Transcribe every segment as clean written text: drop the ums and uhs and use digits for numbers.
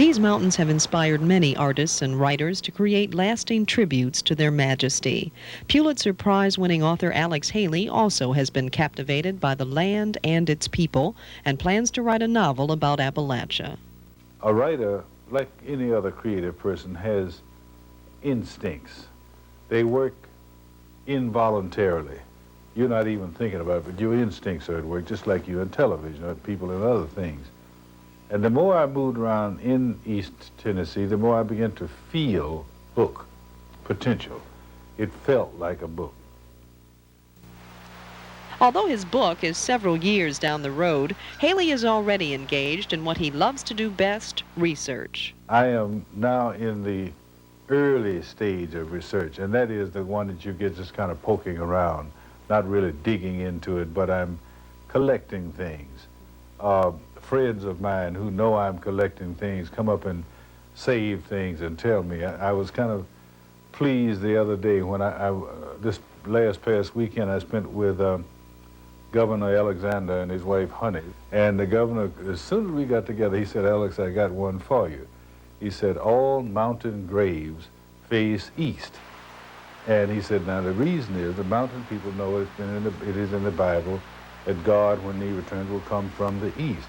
These mountains have inspired many artists and writers to create lasting tributes to their majesty. Pulitzer Prize-winning author Alex Haley also has been captivated by the land and its people and plans to write a novel about Appalachia. A writer, like any other creative person, has instincts. They work involuntarily. You're not even thinking about it, but your instincts are at work, just like you in television or people in other things. And the more I moved around in East Tennessee, the more I began to feel book potential. It felt like a book. Although his book is several years down the road, Haley is already engaged in what he loves to do best, research. I am now in the early stage of research, and that is the one that you get just kind of poking around, not really digging into it, but I'm collecting things. Friends of mine who know I'm collecting things come up and save things and tell me. I was kind of pleased the other day when this past weekend I spent with Governor Alexander and his wife Honey. And the governor, as soon as we got together, he said, "Alex, I got one for you." He said, "All mountain graves face east." And he said, now the reason is the mountain people know it is in the Bible that God, when he returns, will come from the east.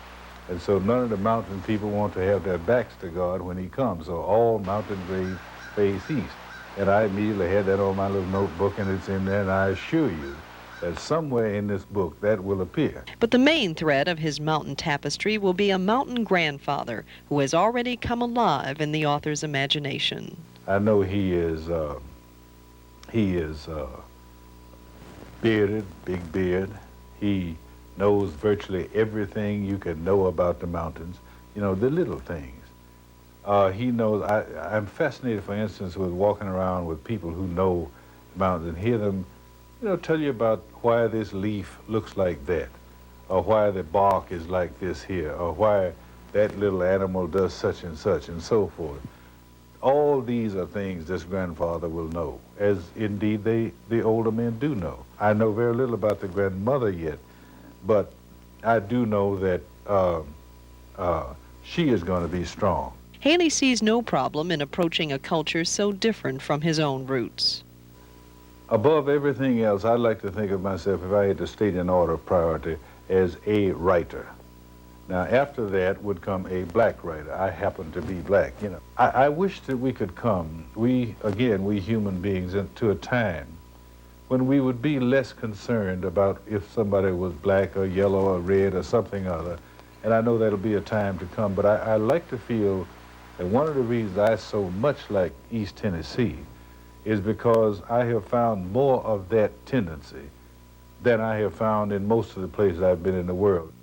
And so none of the mountain people want to have their backs to God when he comes. So all mountain graves face east. And I immediately had that on my little notebook, and it's in there, and I assure you that somewhere in this book that will appear. But the main thread of his mountain tapestry will be a mountain grandfather who has already come alive in the author's imagination. I know he is bearded, big beard. He knows virtually everything you can know about the mountains, you know, the little things. He knows, I'm fascinated, for instance, with walking around with people who know the mountains and hear them, you know, tell you about why this leaf looks like that, or why the bark is like this here, or why that little animal does such and so forth. All these are things this grandfather will know, as indeed the older men do know. I know very little about the grandmother yet, but I do know that she is going to be strong. Haley sees no problem in approaching a culture so different from his own roots. Above everything else, I'd like to think of myself, if I had to state an order of priority, as a writer. Now, after that would come a black writer. I happen to be black, you know. I wish that we could come, we human beings, into a time when we would be less concerned about if somebody was black or yellow or red or something other. And I know that'll be a time to come, but I like to feel that one of the reasons I so much like East Tennessee is because I have found more of that tendency than I have found in most of the places I've been in the world.